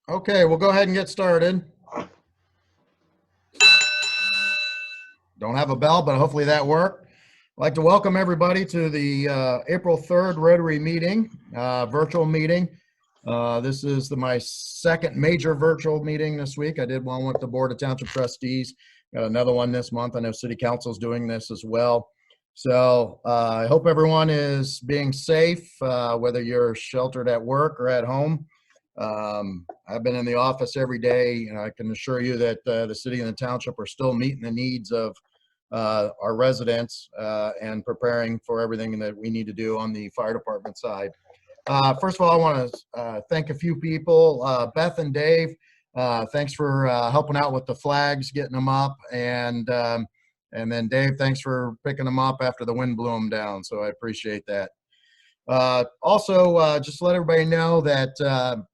Okay, we'll go ahead and get started. Don't have a bell, but hopefully that worked. I'd like to welcome everybody to the April 3rd Rotary meeting, virtual meeting. This is my second major virtual meeting this week. I did one with the Board of Township Trustees. Got another one this month. I know City Council is doing this as well. So I hope everyone is being safe, whether you're sheltered at work or at home. I've been in the office every day, and I can assure you that the city and the township are still meeting the needs of our residents and preparing for everything that we need to do on the fire department side. First of all, I want to thank a few people. Beth and Dave, thanks for helping out with the flags, getting them up, and then Dave, thanks for picking them up after the wind blew them down. So I appreciate that. Also, just to let everybody know that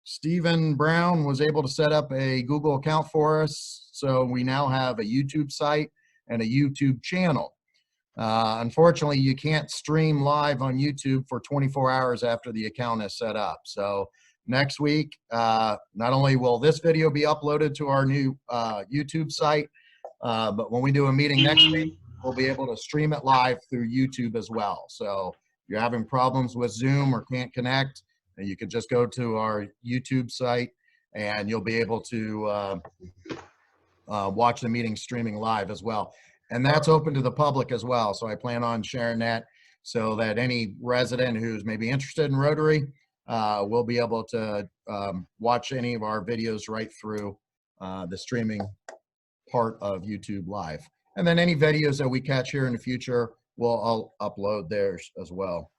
Stephen Brown was able to set up a Google account for us. So we now have a YouTube site and a YouTube channel. Unfortunately, you can't stream live on YouTube for 24 hours after the account is set up. So next week, not only will this video be uploaded to our new YouTube site, but when we do a meeting next week, we'll be able to stream it live through YouTube as well. So if you're having problems with Zoom or can't connect, you can just go to our YouTube site and you'll be able to watch the meeting streaming live as well. And that's open to the public as well. So I plan on sharing that so that any resident who's maybe interested in Rotary will be able to watch any of our videos right through the streaming part of YouTube Live. And then any videos that we catch here in the future, we'll upload theirs as well.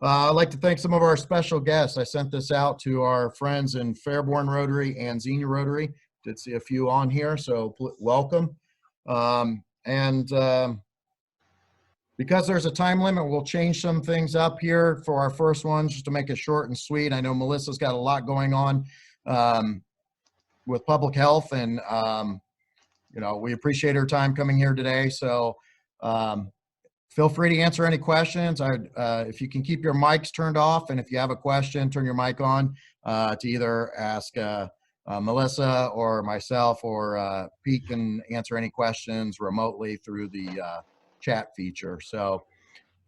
I'd like to thank some of our special guests. I sent this out to our friends in Fairborn Rotary and Xenia Rotary. Did see a few on here, so welcome. Because there's a time limit, we'll change some things up here for our first one, just to make it short and sweet. I know Melissa's got a lot going on with public health, and you know, we appreciate her time coming here today. So feel free to answer any questions. If you can keep your mics turned off, and if you have a question, turn your mic on to either ask Melissa or myself, or Pete can answer any questions remotely through the chat feature. So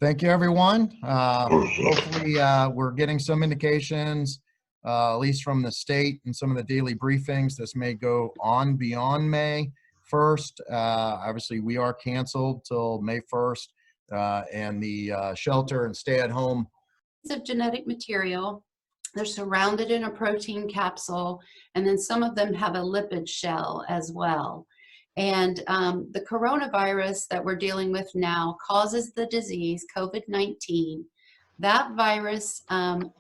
thank you, everyone. Hopefully we're getting some indications, at least from the state and some of the daily briefings. This may go on beyond May 1st. Obviously, we are canceled till May 1st. And the shelter and stay at home of genetic material. They're surrounded in a protein capsule, and then some of them have a lipid shell as well. And the coronavirus that we're dealing with now causes the disease COVID-19. That virus, and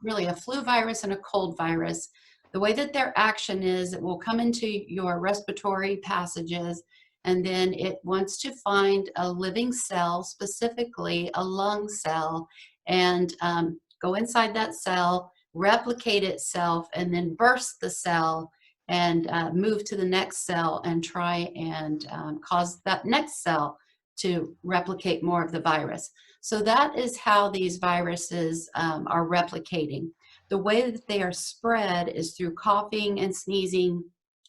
really a flu virus and a cold virus, the way that their action is, it will come into your respiratory passages, and then it wants to find a living cell, specifically a lung cell, and go inside that cell, replicate itself, and then burst the cell and move to the next cell and try and cause that next cell to replicate more of the virus. So that is how these viruses are replicating. The way that they are spread is through coughing and sneezing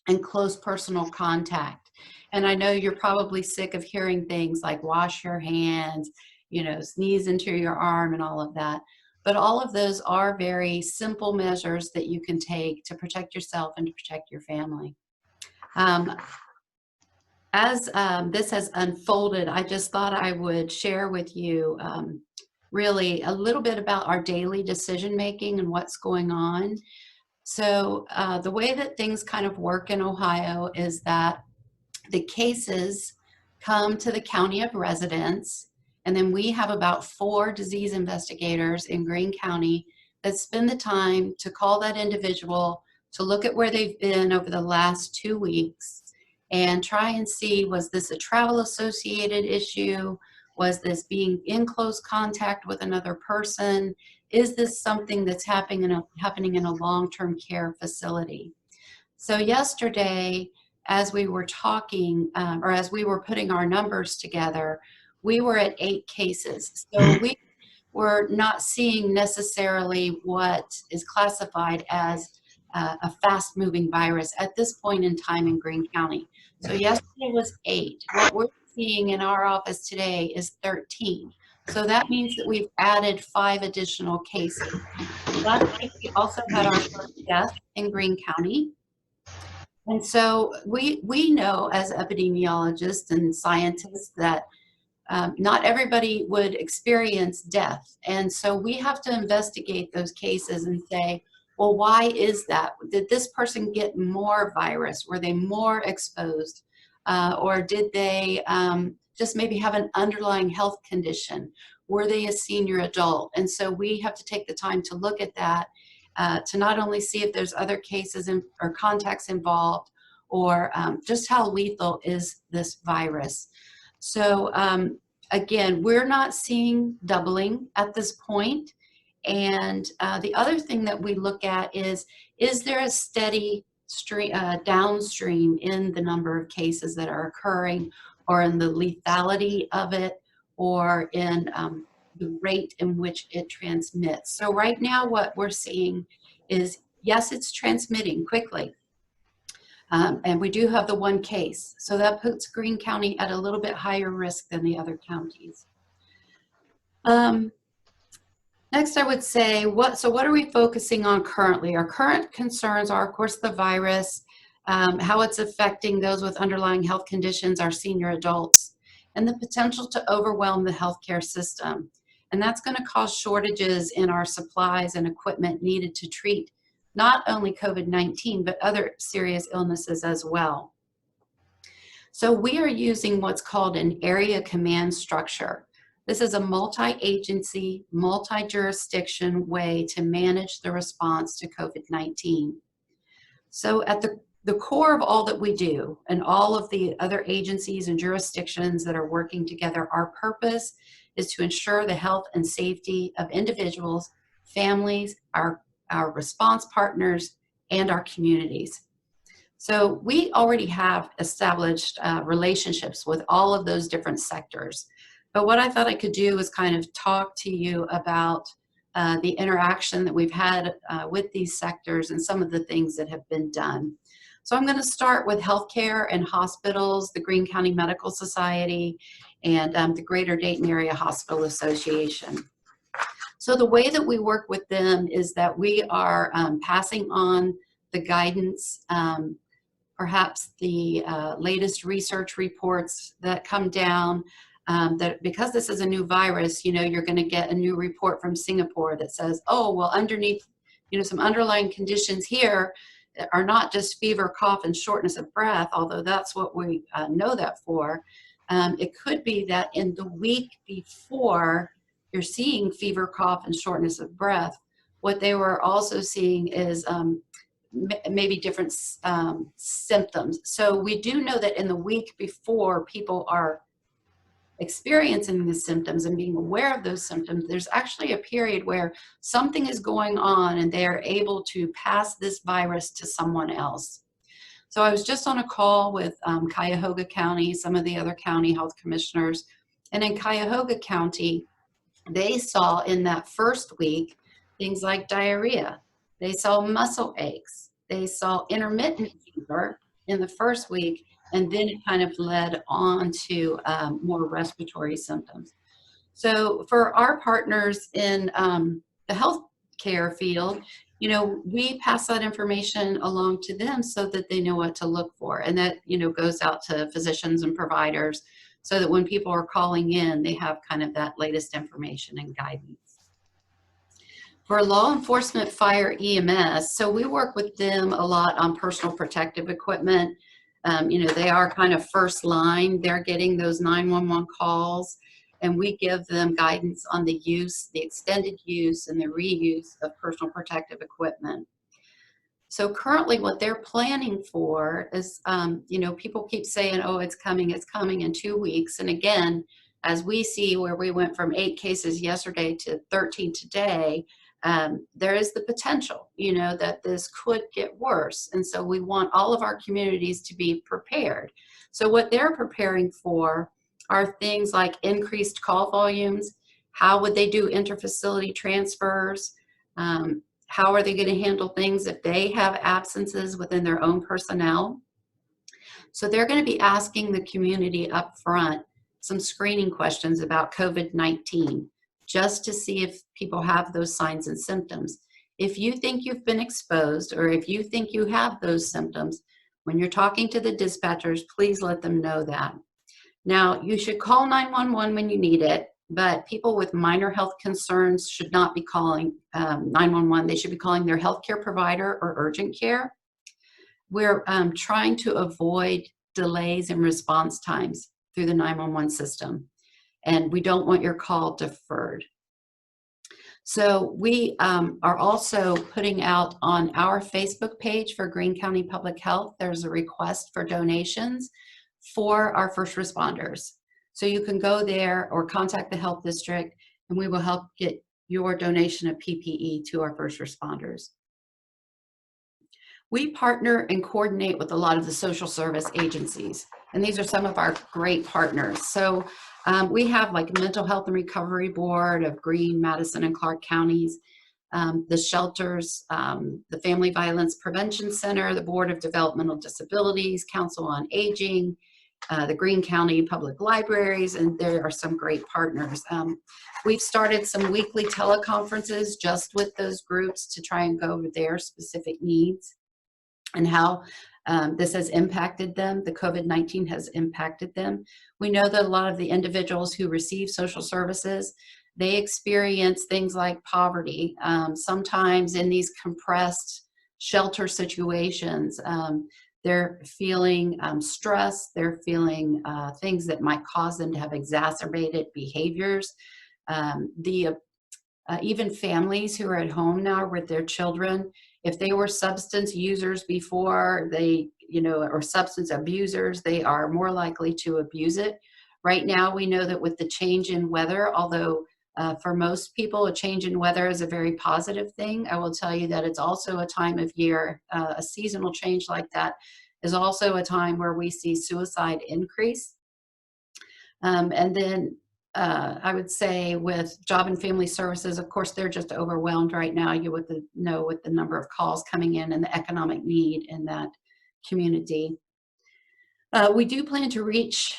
and close personal contact. And I know you're probably sick of hearing things like wash your hands, you know, sneeze into your arm and all of that. But all of those are very simple measures that you can take to protect yourself and to protect your family. As this has unfolded, I just thought I would share with you really a little bit about our daily decision making and what's going on. So the way that things kind of work in Ohio is that the cases come to the county of residence, and then we have about 4 disease investigators in Greene County that spend the time to call that individual, to look at where they've been over the last 2 weeks and try and see, was this a travel associated issue? Was this being in close contact with another person? Is this something that's happening in a long-term care facility? So yesterday, as we were talking, or as we were putting our numbers together, we were at 8 cases. So we were not seeing necessarily what is classified as a fast-moving virus at this point in time in Greene County. So yesterday was 8. What we're seeing in our office today is 13. So that means that we've added 5 additional cases. Last week, we also had our first death in Greene County. And so we know as epidemiologists and scientists that not everybody would experience death. And so we have to investigate those cases and say, well, why is that? Did this person get more virus? Were they more exposed? Or did they just maybe have an underlying health condition? Were they a senior adult? And so we have to take the time to look at that, to not only see if there's other cases or contacts involved, or just how lethal is this virus. So again, we're not seeing doubling at this point. And the other thing that we look at is there a steady downstream in the number of cases that are occurring, or in the lethality of it, or in the rate in which it transmits. So right now what we're seeing is, yes, it's transmitting quickly. And we do have the 1 case. So that puts Greene County at a little bit higher risk than the other counties. Next, I would say, what are we focusing on currently? Our current concerns are, of course, the virus, how it's affecting those with underlying health conditions, our senior adults, and the potential to overwhelm the healthcare system. And that's going to cause shortages in our supplies and equipment needed to treat not only COVID-19, but other serious illnesses as well. So we are using what's called an area command structure. This is a multi-agency, multi-jurisdiction way to manage the response to COVID-19. So at the core of all that we do, and all of the other agencies and jurisdictions that are working together, our purpose is to ensure the health and safety of individuals, families, our response partners, and our communities. So we already have established relationships with all of those different sectors. But what I thought I could do is kind of talk to you about the interaction that we've had with these sectors and some of the things that have been done. So I'm going to start with healthcare and hospitals, the Greene County Medical Society, and the Greater Dayton Area Hospital Association. So the way that we work with them is that we are passing on the guidance, perhaps the latest research reports that come down, that because this is a new virus, you know, you're going to get a new report from Singapore that says, oh, well, underneath, you know, some underlying conditions here are not just fever, cough, and shortness of breath, although that's what we know that for. It could be that in the week before you're seeing fever, cough, and shortness of breath, what they were also seeing is maybe different symptoms. So we do know that in the week before people are experiencing the symptoms and being aware of those symptoms, there's actually a period where something is going on and they are able to pass this virus to someone else. So I was just on a call with Cuyahoga County, some of the other county health commissioners, and in Cuyahoga County, they saw in that first week things like diarrhea. They saw muscle aches. They saw intermittent fever in the first week, and then it kind of led on to more respiratory symptoms. So for our partners in the healthcare field, you know, we pass that information along to them so that they know what to look for. And that, you know, goes out to physicians and providers so that when people are calling in, they have kind of that latest information and guidance. For law enforcement, fire, EMS, so we work with them a lot on personal protective equipment. You know, they are kind of first line. They're getting those 911 calls, and we give them guidance on the use, the extended use, and the reuse of personal protective equipment. So currently what they're planning for is, you know, people keep saying, oh, it's coming in 2 weeks. And again, as we see where we went from 8 cases yesterday to 13 today, there is the potential, you know, that this could get worse. And so we want all of our communities to be prepared. So what they're preparing for are things like increased call volumes. How would they do interfacility transfers? how are they going to handle things if they have absences within their own personnel? So they're going to be asking the community up front some screening questions about COVID-19, just to see if people have those signs and symptoms. If you think you've been exposed, or if you think you have those symptoms, when you're talking to the dispatchers, please let them know that. Now, you should call 911 when you need it, but people with minor health concerns should not be calling 911. They should be calling their healthcare provider or urgent care. We're trying to avoid delays in response times through the 911 system, and we don't want your call deferred. So we are also putting out on our Facebook page for Greene County Public Health, there's a request for donations for our first responders. So you can go there or contact the health district, and we will help get your donation of PPE to our first responders. We partner and coordinate with a lot of the social service agencies, and these are some of our great partners. So we have like Mental Health and Recovery Board of Greene, Madison, and Clark counties, the shelters, the Family Violence Prevention Center, the Board of Developmental Disabilities, Council on Aging, the Greene County Public Libraries, and there are some great partners. We've started some weekly teleconferences just with those groups to try and go over their specific needs and how this has impacted them. The COVID-19 has impacted them. We know that a lot of the individuals who receive social services, they experience things like poverty. Sometimes in these compressed shelter situations, they're feeling stress, they're feeling things that might cause them to have exacerbated behaviors. Even families who are at home now with their children, if they were substance users before, they, or substance abusers, they are more likely to abuse it. Right now, we know that with the change in weather, although for most people, a change in weather is a very positive thing, I will tell you that it's also a time of year, a seasonal change like that is also a time where we see suicide increase. And then I would say with Job and Family Services, of course, they're just overwhelmed right now. You would know with the number of calls coming in and the economic need in that community. We do plan to reach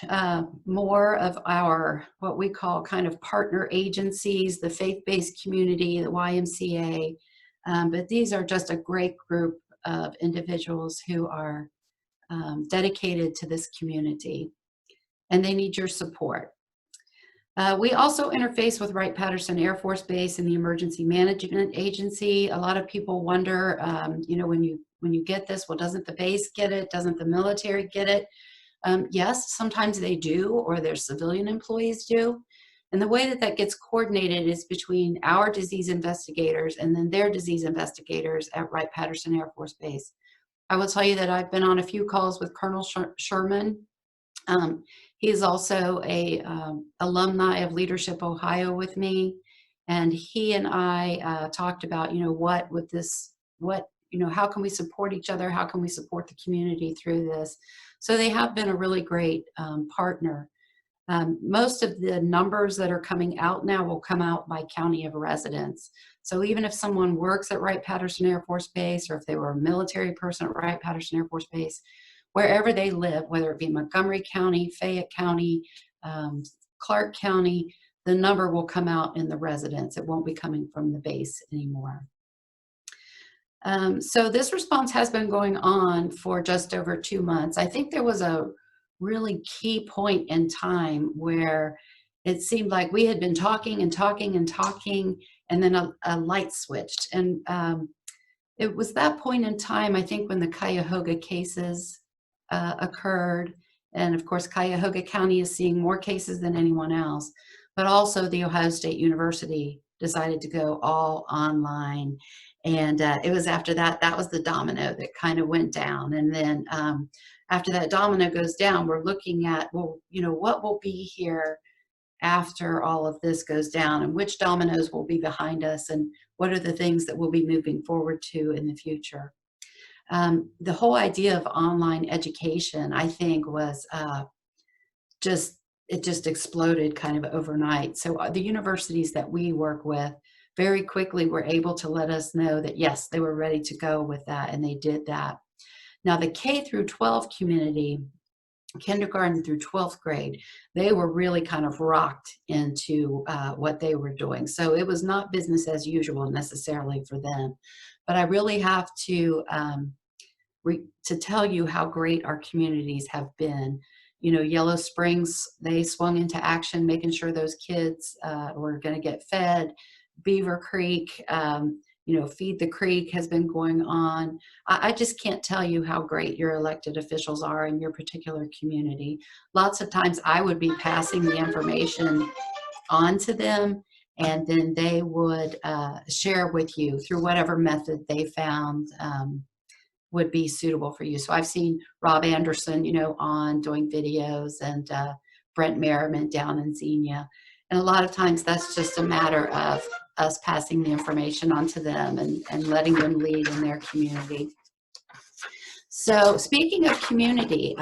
more of our, what we call kind of partner agencies, the faith-based community, the YMCA, but these are just a great group of individuals who are dedicated to this community, and they need your support. We also interface with Wright-Patterson Air Force Base and the Emergency Management Agency. A lot of people wonder, when you get this, well, doesn't the base get it? Doesn't the military get it? Yes, sometimes they do, or their civilian employees do. And the way that that gets coordinated is between our disease investigators and then their disease investigators at Wright-Patterson Air Force Base. I will tell you that I've been on a few calls with Colonel Sherman. He is also a alumni of Leadership Ohio with me, and he and I talked about, how can we support each other? How can we support the community through this? So they have been a really great partner. Most of the numbers that are coming out now will come out by county of residence. So even if someone works at Wright-Patterson Air Force Base, or if they were a military person at Wright-Patterson Air Force Base, wherever they live, whether it be Montgomery County, Fayette County, Clark County, the number will come out in the residence. It won't be coming from the base anymore. So this response has been going on for just over 2 months. I think there was a really key point in time where it seemed like we had been talking and talking and talking, and then a light switched. And it was that point in time, I think, when the Cuyahoga cases occurred. And of course, Cuyahoga County is seeing more cases than anyone else, but also the Ohio State University decided to go all online. And it was after that, that was the domino that kind of went down. And then after that domino goes down, we're looking at, well, what will be here after all of this goes down, and which dominoes will be behind us, and what are the things that we'll be moving forward to in the future. The whole idea of online education, I think, was it just exploded kind of overnight. So the universities that we work with very quickly were able to let us know that, yes, they were ready to go with that, and they did that. Now, the K through 12 community, kindergarten through 12th grade, they were really kind of rocked into what they were doing. So it was not business as usual necessarily for them. But I really have to tell you how great our communities have been. You know, Yellow Springs, they swung into action, making sure those kids were going to get fed. Beaver Creek, you know, Feed the Creek has been going on. I just can't tell you how great your elected officials are in your particular community. Lots of times I would be passing the information on to them, and then they would share with you through whatever method they found would be suitable for you. So I've seen Rob Anderson, you know, on doing videos, and Brent Merriman down in Xenia. And a lot of times that's just a matter of us passing the information on to them and letting them lead in their community. So speaking of community,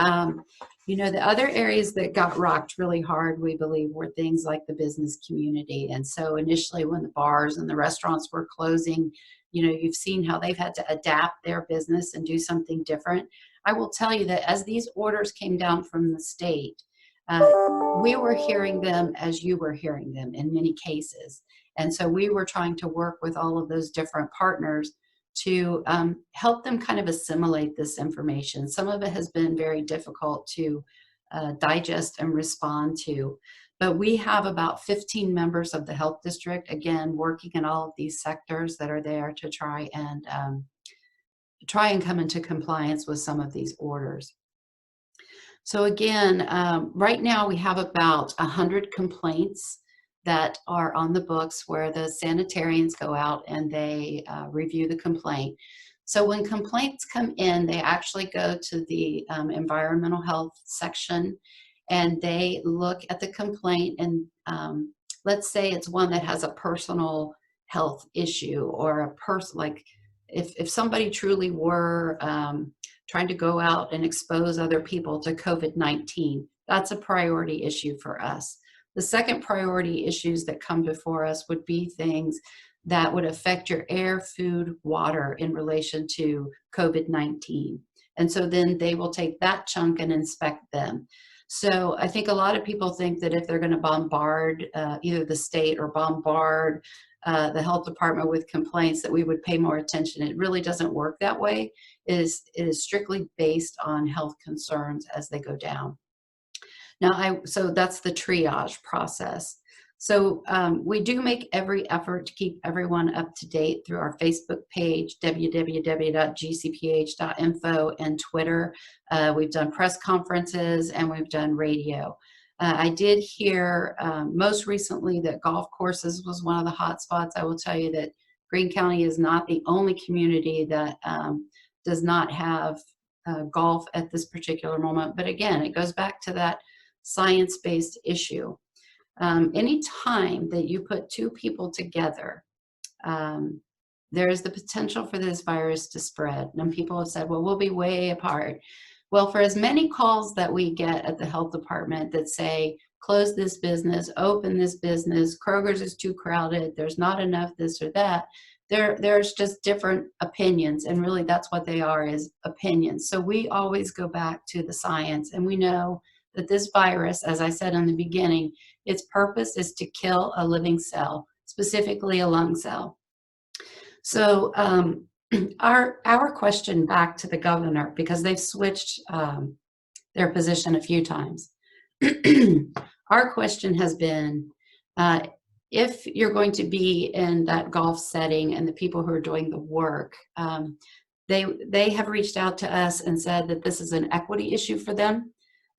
you know, the other areas that got rocked really hard, we believe, were things like the business community. And so initially when the bars and the restaurants were closing, you know, you've seen how they've had to adapt their business and do something different. I will tell you that as these orders came down from the state, we were hearing them as you were hearing them in many cases. And so we were trying to work with all of those different partners to help them kind of assimilate this information. Some of it has been very difficult to digest and respond to, but we have about 15 members of the health district, again, working in all of these sectors that are there to try and come into compliance with some of these orders. So again, right now we have about 100 complaints that are on the books where the sanitarians go out and they review the complaint. So when complaints come in, they actually go to the environmental health section, and they look at the complaint, and let's say it's one that has a personal health issue, or a person, like if somebody truly were trying to go out and expose other people to COVID-19, that's a priority issue for us. The second priority issues that come before us would be things that would affect your air, food, water in relation to COVID-19. And so then they will take that chunk and inspect them. So I think a lot of people think that if they're going to bombard either the state or bombard the health department with complaints, that we would pay more attention. It really doesn't work that way. It is strictly based on health concerns as they go down. Now, so that's the triage process. So we do make every effort to keep everyone up to date through our Facebook page, www.gcph.info, and Twitter. We've done press conferences and we've done radio. I did hear most recently that golf courses was one of the hot spots. I will tell you that Greene County is not the only community that does not have golf at this particular moment. But again, it goes back to that science-based issue. Any time that you put two people together, there is the potential for this virus to spread. And people have said, well, we'll be way apart. Well, for as many calls that we get at the health department that say, close this business, open this business, Kroger's is too crowded, there's not enough this or that, there's just different opinions, and really that's what they are, is opinions. So we always go back to the science, and we know that this virus, as I said in the beginning, its purpose is to kill a living cell, specifically a lung cell. So our question back to the governor, because they've switched their position a few times, our question has been, if you're going to be in that golf setting and the people who are doing the work, they have reached out to us and said that this is an equity issue for them.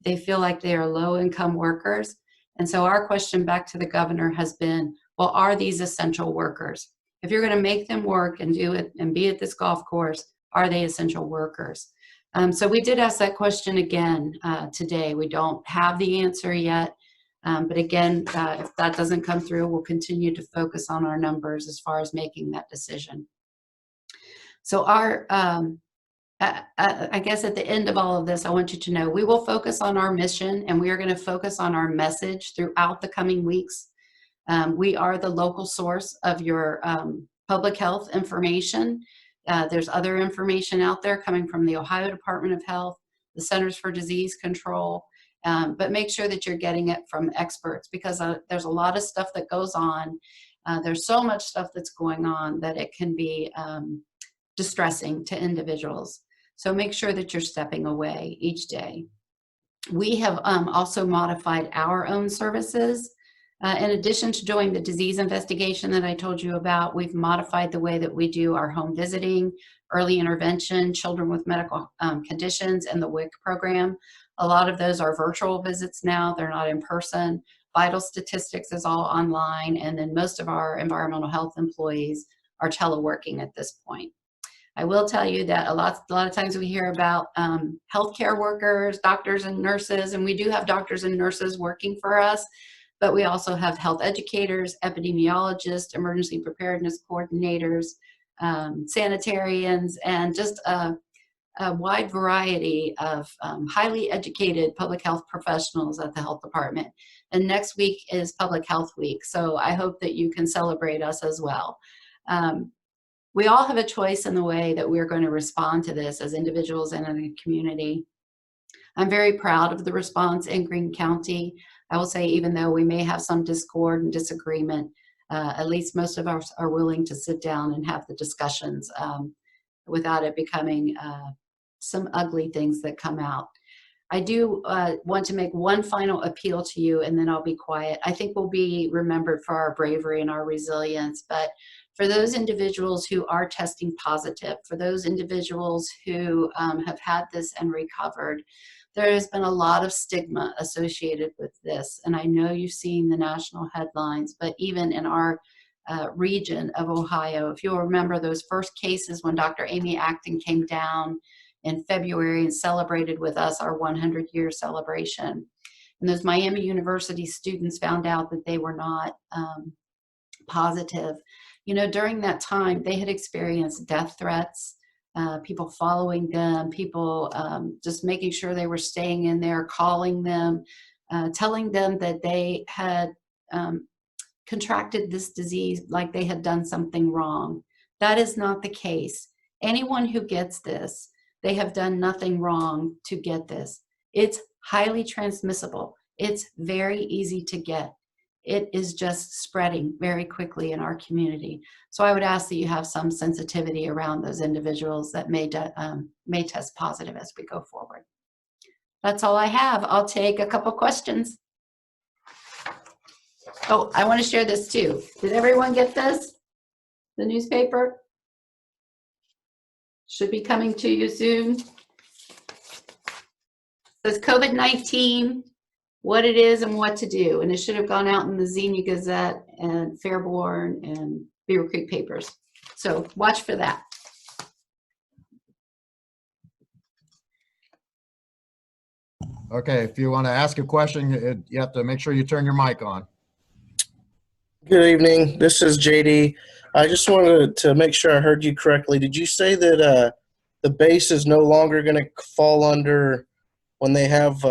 They feel like they are low-income workers. And so our question back to the governor has been, well, are these essential workers? If you're going to make them work and do it and be at this golf course, are they essential workers? So we did ask that question again today. We don't have the answer yet. But again, if that doesn't come through, we'll continue to focus on our numbers as far as making that decision. So I guess at the end of all of this, I want you to know we will focus on our mission, and we are going to focus on our message throughout the coming weeks. We are the local source of your public health information. There's other information out there coming from the Ohio Department of Health, the Centers for Disease Control, but make sure that you're getting it from experts, because there's a lot of stuff that goes on. There's so much stuff that's going on that it can be distressing to individuals. So make sure that you're stepping away each day. We have also modified our own services. In addition to doing the disease investigation that I told you about, we've modified the way that we do our home visiting, early intervention, children with medical conditions, and the WIC program. A lot of those are virtual visits now. They're not in person. Vital statistics is all online. And then most of our environmental health employees are teleworking at this point. I will tell you that a lot of times we hear about healthcare workers, doctors and nurses, and we do have doctors and nurses working for us, but we also have health educators, epidemiologists, emergency preparedness coordinators, sanitarians, and just a wide variety of highly educated public health professionals at the health department. And next week is Public Health Week, so I hope that you can celebrate us as well. We all have a choice in the way that we're going to respond to this as individuals and in the community. I'm very proud of the response in Greene County. I will say, even though we may have some discord and disagreement, at least most of us are willing to sit down and have the discussions without it becoming some ugly things that come out. I do want to make one final appeal to you, and then I'll be quiet. I think we'll be remembered for our bravery and our resilience, but for those individuals who are testing positive, for those individuals who have had this and recovered, there has been a lot of stigma associated with this. And I know you've seen the national headlines, but even in our region of Ohio, if you'll remember those first cases when Dr. Amy Acton came down in February and celebrated with us our 100-year celebration. And those Miami University students found out that they were not positive. You know, during that time, they had experienced death threats, people following them, people just making sure they were staying in there, calling them, telling them that they had contracted this disease like they had done something wrong. That is not the case. Anyone who gets this, they have done nothing wrong to get this. It's highly transmissible. It's very easy to get. It is just spreading very quickly in our community. So I would ask that you have some sensitivity around those individuals that may test positive as we go forward. That's all I have. I'll take a couple questions. Oh, I want to share this too. Did everyone get this? The newspaper? Should be coming to you soon. It says COVID-19. What it is and what to do. And it should have gone out in the Xenia Gazette and Fairborn and Beaver Creek papers. So watch for that. Okay, if you want to ask a question, you have to make sure you turn your mic on. Good evening. This is JD. I just wanted to make sure I heard you correctly. Did you say that the base is no longer going to fall under, when they have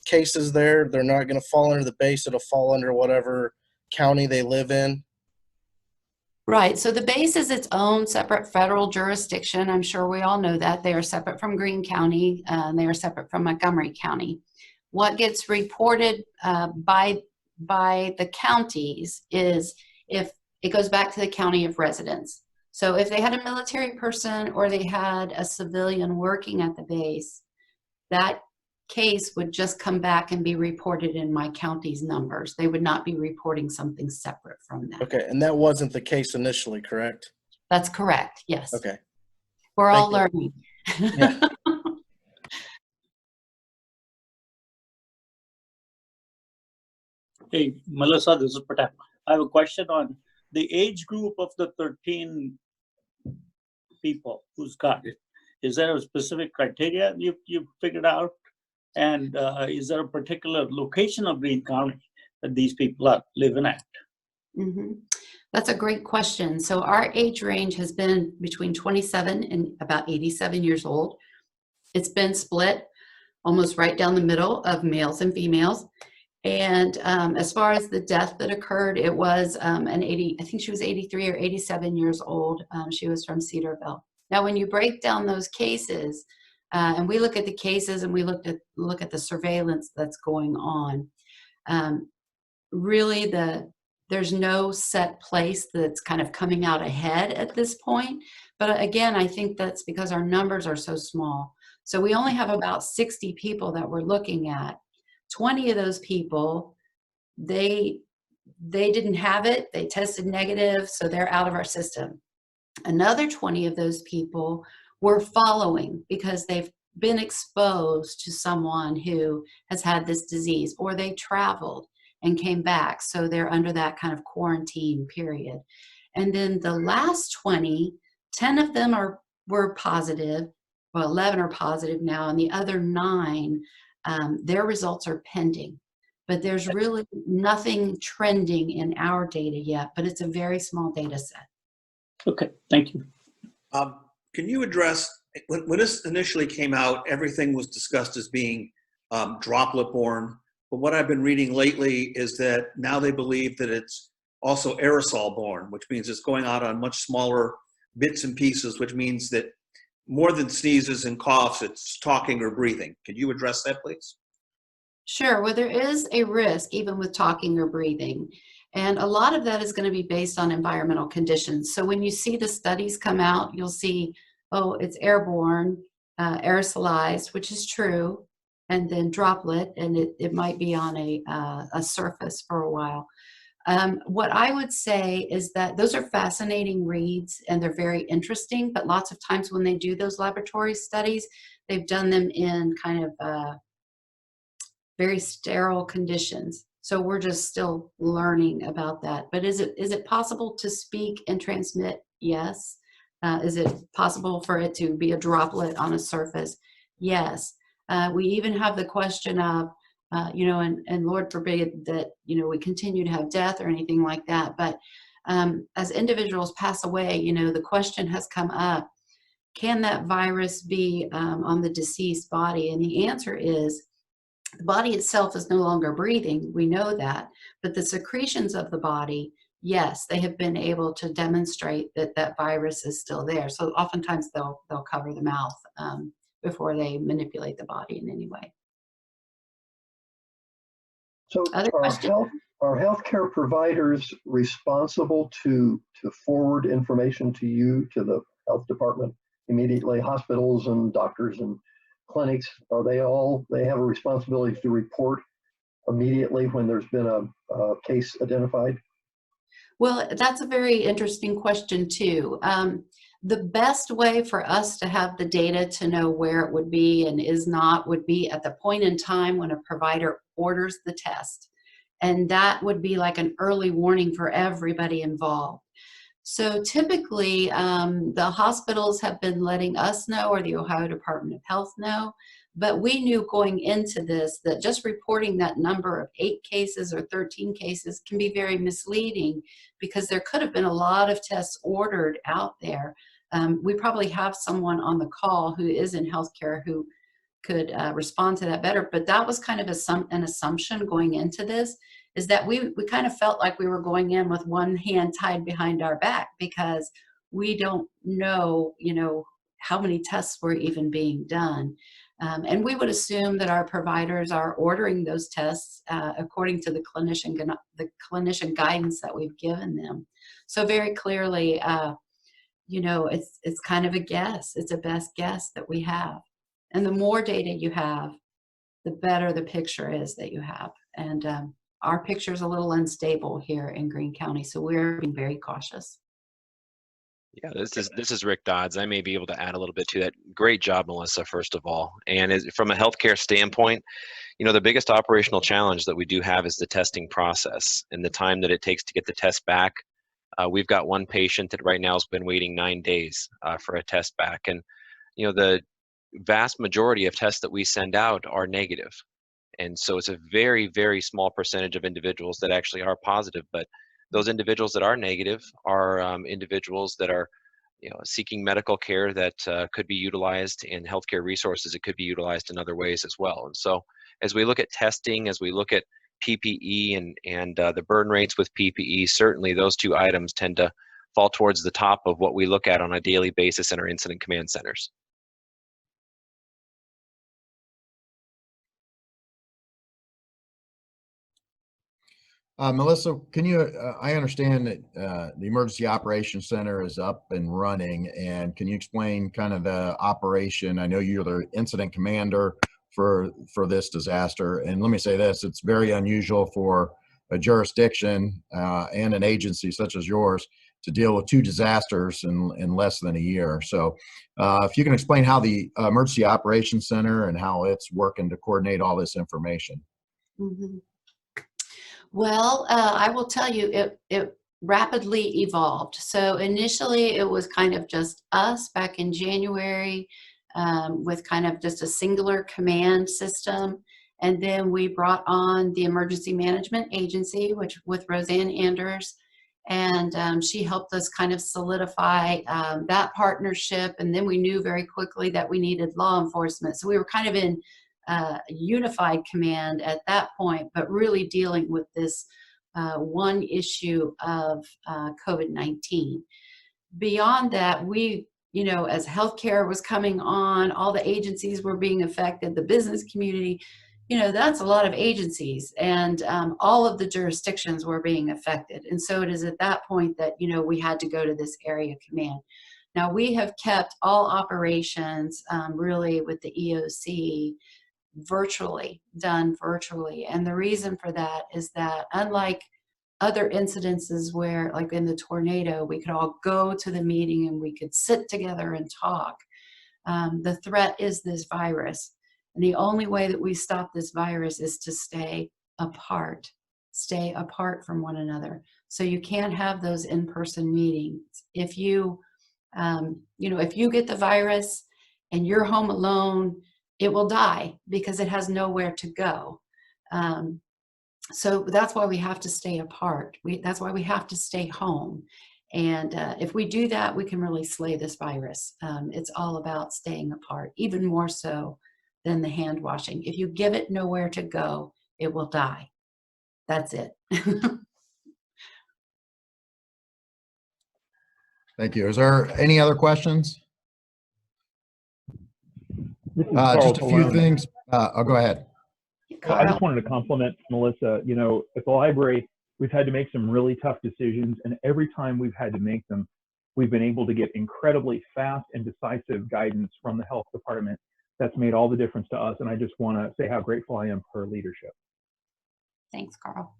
cases there, they're not going to fall under the base, it'll fall under whatever county they live in? Right, so the base is its own separate federal jurisdiction. I'm sure we all know that. They are separate from Greene County, and they are separate from Montgomery County. What gets reported by the counties is if it goes back to the county of residence. So if they had a military person or they had a civilian working at the base, that case would just come back and be reported in my county's numbers. They would not be reporting something separate from that. Okay, and that wasn't the case initially, correct? That's correct, yes. Okay. We're all learning. Yeah. Hey, Melissa, this is Patel. I have a question on the age group of the 13 people who's got it. Is there a specific criteria you figured out? And is there a particular location of Greene County that these people are living at? Mm-hmm. That's a great question. So our age range has been between 27 and about 87 years old. It's been split almost right down the middle of males and females. And as far as the death that occurred, it was an 80, I think she was 83 or 87 years old. She was from Cedarville. Now, when you break down those cases, and we look at the cases and we look at the surveillance that's going on, really there's no set place that's kind of coming out ahead at this point. But again, I think that's because our numbers are so small. So we only have about 60 people that we're looking at. 20 of those people, they didn't have it, they tested negative, so they're out of our system. Another 20 of those people were following because they've been exposed to someone who has had this disease, or they traveled and came back, so they're under that kind of quarantine period. And then the last 20, 10 of them were positive, well, 11 are positive now, and the other 9, their results are pending. But there's really nothing trending in our data yet, but it's a very small data set. Okay, thank you. Can you address, when this initially came out, everything was discussed as being droplet-borne, but what I've been reading lately is that now they believe that it's also aerosol-borne, which means it's going out on much smaller bits and pieces, which means that more than sneezes and coughs, it's talking or breathing. Can you address that, please? Sure. Well, there is a risk even with talking or breathing. And a lot of that is going to be based on environmental conditions. So when you see the studies come out, you'll see, oh, it's airborne, aerosolized, which is true, and then droplet, and it might be on a surface for a while. What I would say is that those are fascinating reads and they're very interesting, but lots of times when they do those laboratory studies, they've done them in kind of very sterile conditions. So we're just still learning about that. But is it possible to speak and transmit? Yes. Is it possible for it to be a droplet on a surface? Yes. We even have the question of, and Lord forbid that, we continue to have death or anything like that. But as individuals pass away, the question has come up, can that virus be on the deceased body? And the answer is, the body itself is no longer breathing, we know that, but the secretions of the body, yes, they have been able to demonstrate that that virus is still there. So oftentimes they'll cover the mouth before they manipulate the body in any way. So are healthcare providers responsible to forward information to you, to the health department immediately? Hospitals and doctors and clinics, they have a responsibility to report immediately when there's been a case identified? Well, that's a very interesting question too. The best way for us to have the data to know where it would be and is not would be at the point in time when a provider orders the test. And that would be like an early warning for everybody involved. So typically, the hospitals have been letting us know, or the Ohio Department of Health know, but we knew going into this that just reporting that number of 8 cases or 13 cases can be very misleading, because there could have been a lot of tests ordered out there. We probably have someone on the call who is in healthcare who could respond to that better, but that was kind of an assumption going into this, is that we kind of felt like we were going in with one hand tied behind our back, because we don't know, how many tests were even being done. And we would assume that our providers are ordering those tests according to the clinician guidance that we've given them. So very clearly, it's kind of a guess. It's a best guess that we have. And the more data you have, the better the picture is that you have. And our picture is a little unstable here in Greene County, so we're being very cautious. Yeah, this is Rick Dodds. I may be able to add a little bit to that. Great job, Melissa, first of all. And from a healthcare standpoint, the biggest operational challenge that we do have is the testing process and the time that it takes to get the test back. We've got one patient that right now has been waiting 9 days for a test back. And, the vast majority of tests that we send out are negative. And so it's a very, very small percentage of individuals that actually are positive. But those individuals that are negative are individuals that are seeking medical care that could be utilized in healthcare resources. It could be utilized in other ways as well. And so as we look at testing, as we look at PPE and the burn rates with PPE, certainly those two items tend to fall towards the top of what we look at on a daily basis in our incident command centers. Melissa, can you, I understand that the Emergency Operations Center is up and running, and can you explain kind of the operation? I know you're the incident commander for this disaster, and let me say this, it's very unusual for a jurisdiction and an agency such as yours to deal with two disasters in less than a year. So if you can explain how the Emergency Operations Center and how it's working to coordinate all this information. Mm-hmm. Well, I will tell you, it rapidly evolved. So initially it was kind of just us back in January with kind of just a singular command system. And then we brought on the Emergency Management Agency, which with Roseanne Anders, and she helped us kind of solidify that partnership. And then we knew very quickly that we needed law enforcement. So we were kind of in unified command at that point, but really dealing with this one issue of COVID-19. Beyond that, we, you know, as healthcare was coming on, all the agencies were being affected, the business community, you know, that's a lot of agencies, and all of the jurisdictions were being affected. And so it is at that point that, you know, we had to go to this area command. Now we have kept all operations really with the EOC done virtually. And the reason for that is that unlike other incidences where, like in the tornado, we could all go to the meeting and we could sit together and talk, the threat is this virus. And the only way that we stop this virus is to stay apart from one another. So you can't have those in-person meetings. If you, you know, if you get the virus and you're home alone, it will die because it has nowhere to go. So that's why we have to stay apart. That's why we have to stay home. And if we do that, we can really slay this virus. It's all about staying apart, even more so than the hand washing. If you give it nowhere to go, it will die. That's it. Thank you. Is there any other questions? Just a few things. I'll go ahead. Well, I just wanted to compliment Melissa. You know, at the library, we've had to make some really tough decisions, and every time we've had to make them, we've been able to get incredibly fast and decisive guidance from the health department. That's made all the difference to us, and I just want to say how grateful I am for her leadership. Thanks, Carl.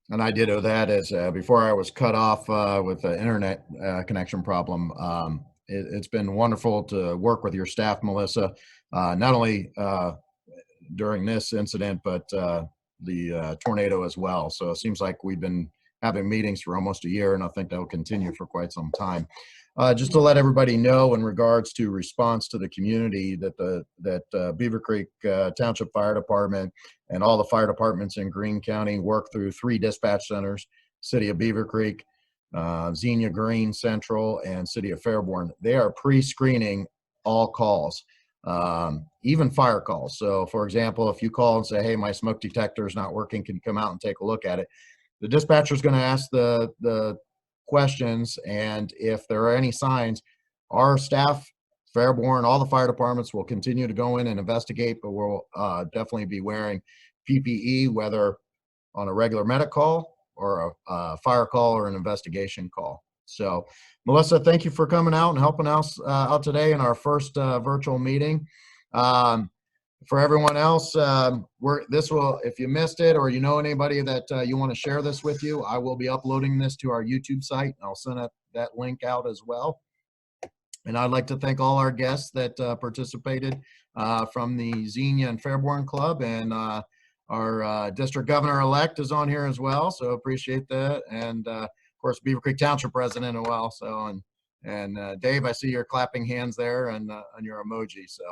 And I did owe that as before I was cut off with the internet connection problem. It's been wonderful to work with your staff, Melissa, not only during this incident, but the tornado as well. So it seems like we've been having meetings for almost a year, and I think that will continue for quite some time. Just to let everybody know in regards to response to the community that Beaver Creek Township Fire Department and all the fire departments in Greene County work through 3 dispatch centers, City of Beaver Creek, Xenia, Greene Central, and City of Fairborn. They are pre-screening all calls, even fire calls. So for example, if you call and say, hey, my smoke detector is not working, can you come out and take a look at it? The dispatcher is going to ask the questions, and if there are any signs, our staff, Fairborn, all the fire departments will continue to go in and investigate, but we'll definitely be wearing PPE, whether on a regular medic call or a fire call or an investigation call. So Melissa, thank you for coming out and helping us out today in our first virtual meeting. For everyone else, if you missed it or you know anybody that you want to share this with you, I will be uploading this to our YouTube site. I'll send that link out as well. And I'd like to thank all our guests that participated from the Xenia and Fairborn Club, and our district governor-elect is on here as well, so appreciate that. And of course, Beaver Creek Township president as well. So, and Dave, I see your clapping hands there and on your emoji. So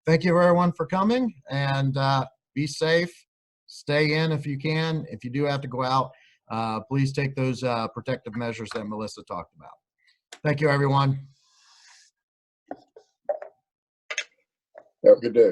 thank you everyone for coming, and be safe, stay in if you can. If you do have to go out, please take those protective measures that Melissa talked about. Thank you, everyone. Have a good day.